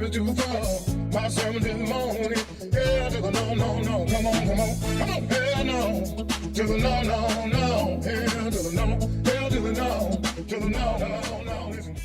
is too far. My sermon this morning. Hell to the no, no, no. Come on, come on, come on. Hell no. To the no, no, no. Hell to the no. Hell to the no. To the no, no, no. Listen.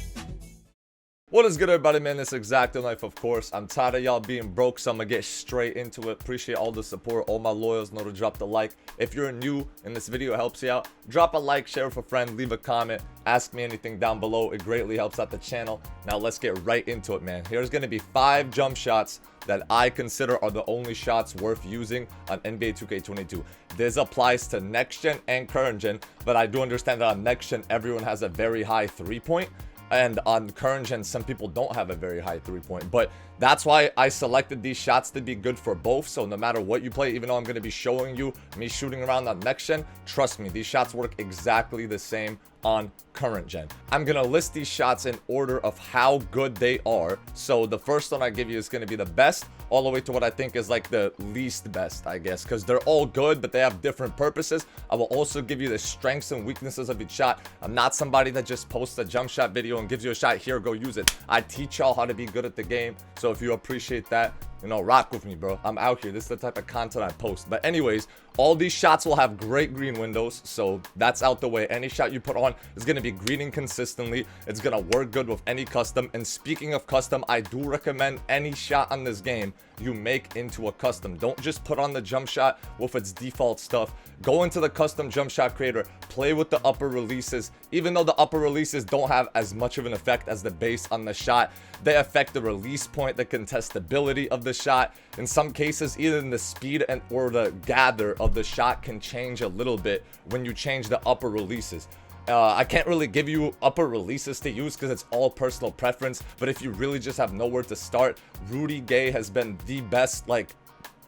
What is good, everybody, man? It's ExactoKnife, of course. I'm tired of y'all being broke, so I'm gonna get straight into it. Appreciate all the support. All my loyals know to drop the like. If you're new and this video helps you out, drop a like, share with a friend, leave a comment, ask me anything down below. It greatly helps out the channel. Now let's get right into it, man. Here's gonna be 5 jump shots that I consider are the only shots worth using on NBA 2K22. This applies to next gen and current gen, but I do understand that on next gen everyone has a very high 3-point. And on current gen, some people don't have a very high 3-point. But that's why I selected these shots to be good for both. So no matter what you play, even though I'm going to be showing you me shooting around on next gen, trust me, these shots work exactly the same on current gen. I'm going to list these shots in order of how good they are. So the first one I give you is going to be the best, all the way to what I think is like the least best, I guess, because they're all good, but they have different purposes. I will also give you the strengths and weaknesses of each shot. I'm not somebody that just posts a jump shot video and gives you a shot, here, go use it. I teach y'all how to be good at the game. So if you appreciate that, you know, rock with me, bro. I'm out here. This is the type of content I post. But anyways, all these shots will have great green windows, so that's out the way. Any shot you put on is going to be greening consistently. It's going to work good with any custom. And speaking of custom, I do recommend any shot on this game you make into a custom. Don't just put on the jump shot with its default stuff. Go into the custom jump shot creator, play with the upper releases. Even though the upper releases don't have as much of an effect as the base on the shot, they affect the release point, the contestability of the shot. In some cases, even the speed and or the gather of the shot can change a little bit when you change the upper releases. I can't really give you upper releases to use because it's all personal preference, but if you really just have nowhere to start, Rudy Gay has been the best, like,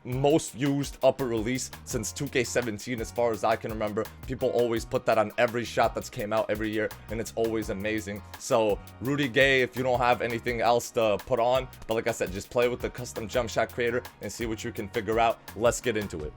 most used upper release since 2K17 as far as I can remember. People always put that on every shot that's came out every year, and it's always amazing. So Rudy Gay, if you don't have anything else to put on, but like I said, just play with the custom jump shot creator and see what you can figure out. Let's get into it.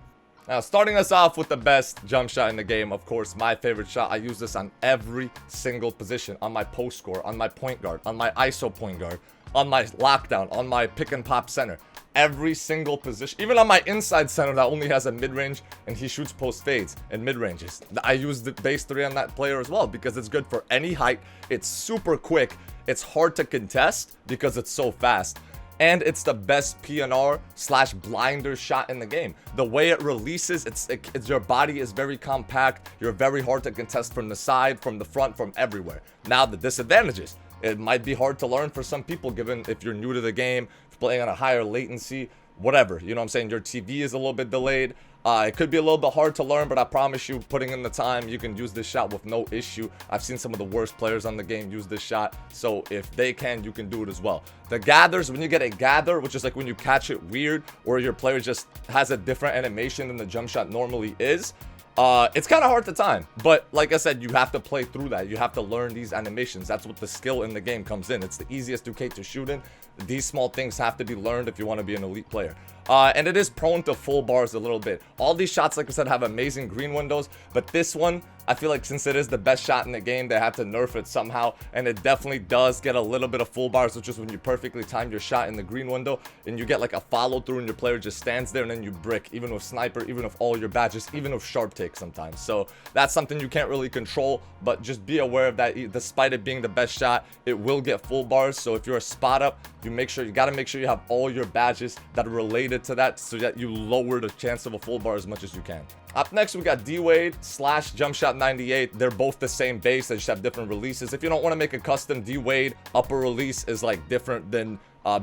Now, starting us off with the best jump shot in the game, of course, my favorite shot. I use this on every single position, on my post score, on my point guard, on my ISO point guard, on my lockdown, on my pick and pop center. Every single position, even on my inside center that only has a mid-range and he shoots post fades and mid-ranges. I use the base 3 on that player as well because it's good for any height. It's super quick. It's hard to contest because it's so fast. And it's the best PNR/blinder shot in the game. The way it releases, it's your body is very compact. You're very hard to contest from the side, from the front, from everywhere. Now, the disadvantages. It might be hard to learn for some people, given if you're new to the game, playing on a higher latency, whatever. You know what I'm saying? Your TV is a little bit delayed. It could be a little bit hard to learn, but I promise you, putting in the time, you can use this shot with no issue. I've seen some of the worst players on the game use this shot, so if they can, you can do it as well. The gathers, when you get a gather, which is like when you catch it weird, or your player just has a different animation than the jump shot normally is, it's kind of hard to time, but like I said, you have to play through that. You have to learn these animations. That's what the skill in the game comes in. It's the easiest 2K to shoot in. These small things have to be learned if you want to be an elite player. And it is prone to full bars a little bit. All these shots, like I said, have amazing green windows, but this one, I feel like since it is the best shot in the game, they had to nerf it somehow, and it definitely does get a little bit of full bars, which is when you perfectly time your shot in the green window, and you get like a follow through and your player just stands there and then you brick, even with sniper, even with all your badges, even with sharp take sometimes. So that's something you can't really control, but just be aware of that. Despite it being the best shot, it will get full bars. So if you're a spot up, you gotta make sure you have all your badges that are related to that, so that you lower the chance of a full bar as much as you can. Up next, we got D-Wade/Jumpshot98. They're both the same base, they just have different releases. If you don't want to make a custom, D-Wade upper release is like different than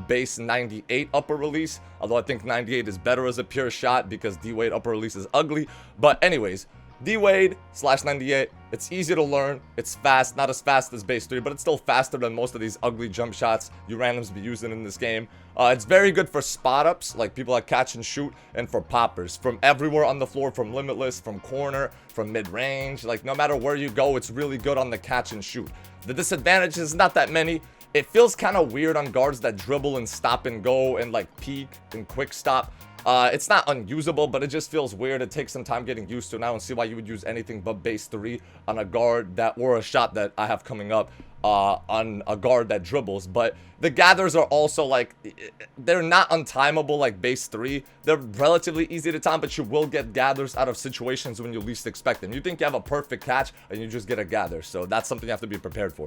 base 98 upper release, although I think 98 is better as a pure shot because D-Wade upper release is ugly. But anyways, D-Wade/98, it's easy to learn, it's fast, not as fast as base 3, but it's still faster than most of these ugly jump shots you randoms be using in this game. It's very good for spot ups, like people that catch and shoot, and for poppers. From everywhere on the floor, from limitless, from corner, from mid-range, like no matter where you go, it's really good on the catch and shoot. The disadvantage is not that many. It feels kind of weird on guards that dribble and stop and go and like peek and quick stop. It's not unusable, but it just feels weird. It takes some time getting used to. And I don't see why you would use anything but base 3 on a guard that, or a shot that I have coming up on a guard that dribbles. But the gathers are also like, they're not untimable like base 3. They're relatively easy to time, but you will get gathers out of situations when you least expect them. You think you have a perfect catch and you just get a gather. So that's something you have to be prepared for.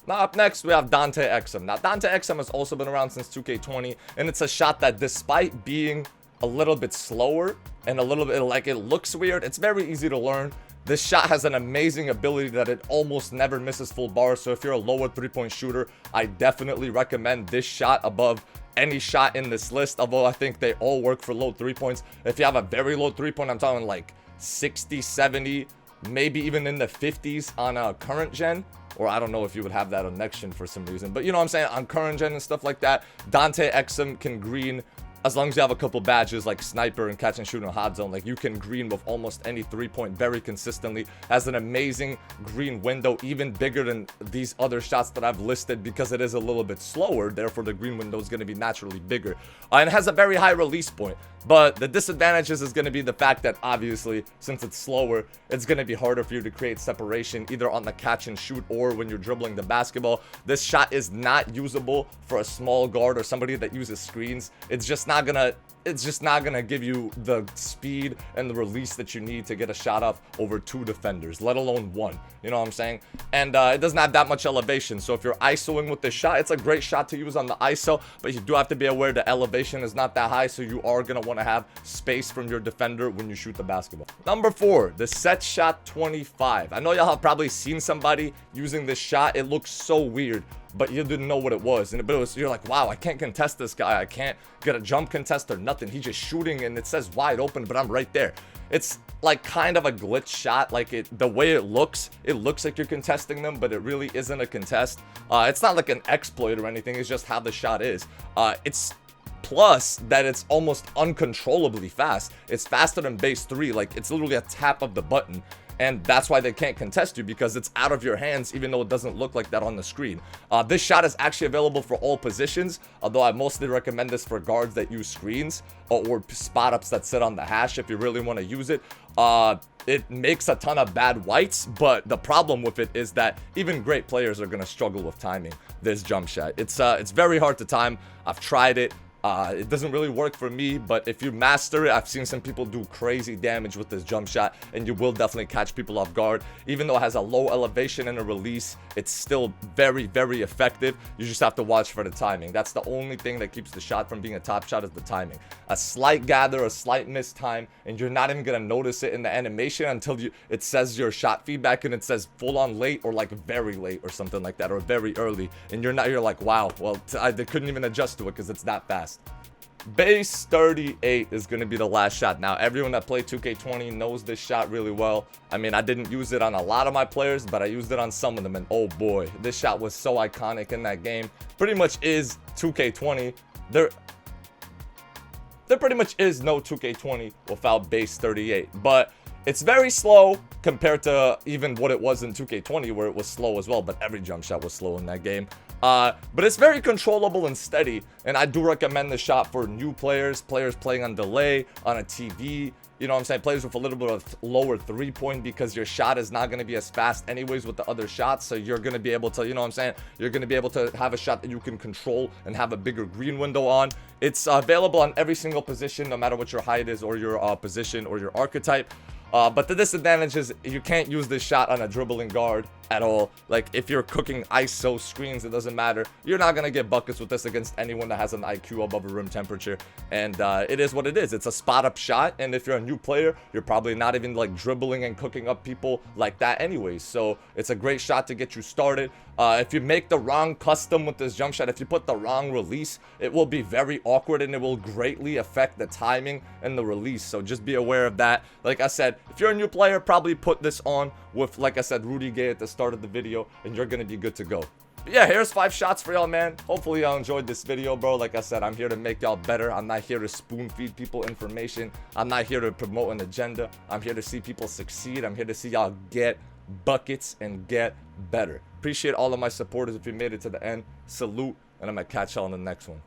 Now up next, we have DANTE EXUM. Now DANTE EXUM has also been around since 2K20, and it's a shot that, despite being a little bit slower and a little bit like it looks weird, it's very easy to learn. This shot has an amazing ability that it almost never misses full bars. So if you're a lower 3-point shooter, I definitely recommend this shot above any shot in this list, although I think they all work for low 3 points. If you have a very low 3-point, I'm talking like 60, 70, maybe even in the 50s on a current gen, or I don't know if you would have that on next gen for some reason, but you know what I'm saying, on current gen and stuff like that, DANTE EXUM can green as long as you have a couple badges like sniper and catch and shoot in a hot zone. Like, you can green with almost any 3-point very consistently. Has an amazing green window, even bigger than these other shots that I've listed, because it is a little bit slower, therefore the green window is going to be naturally bigger. And it has a very high release point, but the disadvantages is going to be the fact that, obviously, since it's slower, it's going to be harder for you to create separation either on the catch and shoot or when you're dribbling the basketball. This shot is not usable for a small guard or somebody that uses screens. It's just not gonna give you the speed and the release that you need to get a shot off over 2 defenders, let alone 1. You know what I'm saying? And it doesn't have that much elevation. So if you're ISOing with this shot, it's a great shot to use on the ISO, but you do have to be aware the elevation is not that high, so you are gonna want to have space from your defender when you shoot the basketball. Number 4, the set shot 25. I know y'all have probably seen somebody using this shot. It looks so weird, but you didn't know what it was. And you're like, wow, I can't contest this guy. I can't get a jump contest or nothing. He's just shooting and it says wide open, but I'm right there. It's like kind of a glitch shot. Like, the way it looks like you're contesting them, but it really isn't a contest. It's not like an exploit or anything. It's just how the shot is. It's plus that it's almost uncontrollably fast. It's faster than base 3. Like, it's literally a tap of the button. And that's why they can't contest you, because it's out of your hands, even though it doesn't look like that on the screen. This shot is actually available for all positions, although I mostly recommend this for guards that use screens or spot ups that sit on the hash if you really want to use it. It makes a ton of bad whites, but the problem with it is that even great players are going to struggle with timing this jump shot. It's very hard to time. I've tried it. It doesn't really work for me, but if you master it, I've seen some people do crazy damage with this jump shot, and you will definitely catch people off guard. Even though it has a low elevation and a release, it's still very, very effective. You just have to watch for the timing. That's the only thing that keeps the shot from being a top shot, is the timing. A slight gather, a slight missed time, and you're not even gonna notice it in the animation until it says your shot feedback and it says full on late or like very late or something like that, or very early, and you're like, wow, well, I couldn't even adjust to it because it's that fast. Base 38 is going to be the last shot. Now, everyone that played 2K20 knows this shot really well. I mean, I didn't use it on a lot of my players, but I used it on some of them, and oh boy, this shot was so iconic in that game. Pretty much is 2K20. There pretty much is no 2K20 without base 38, but it's very slow compared to even what it was in 2K20, where it was slow as well, but every jump shot was slow in that game. But it's very controllable and steady, and I do recommend the shot for new players playing on delay, on a TV, you know what I'm saying, players with a little bit of lower 3-point, because your shot is not going to be as fast anyways with the other shots, so you're going to be able to, you know what I'm saying, you're going to be able to have a shot that you can control and have a bigger green window on. It's available on every single position, no matter what your height is or your position or your archetype. But the disadvantage is you can't use this shot on a dribbling guard at all. Like, if you're cooking ISO screens, it doesn't matter. You're not going to get buckets with this against anyone that has an IQ above a room temperature. And it is what it is. It's a spot up shot. And if you're a new player, you're probably not even like dribbling and cooking up people like that anyways. So it's a great shot to get you started. If you make the wrong custom with this jump shot, if you put the wrong release, it will be very awkward and it will greatly affect the timing and the release. So just be aware of that. Like I said, if you're a new player, probably put this on with, like I said, Rudy Gay at the start of the video, and you're gonna be good to go. But yeah, here's 5 shots for y'all, man. Hopefully y'all enjoyed this video, bro. Like I said, I'm here to make y'all better. I'm not here to spoon feed people information. I'm not here to promote an agenda. I'm here to see people succeed. I'm here to see y'all get buckets and get better. Appreciate all of my supporters. If you made it to the end, salute, and I'm gonna catch y'all in the next one.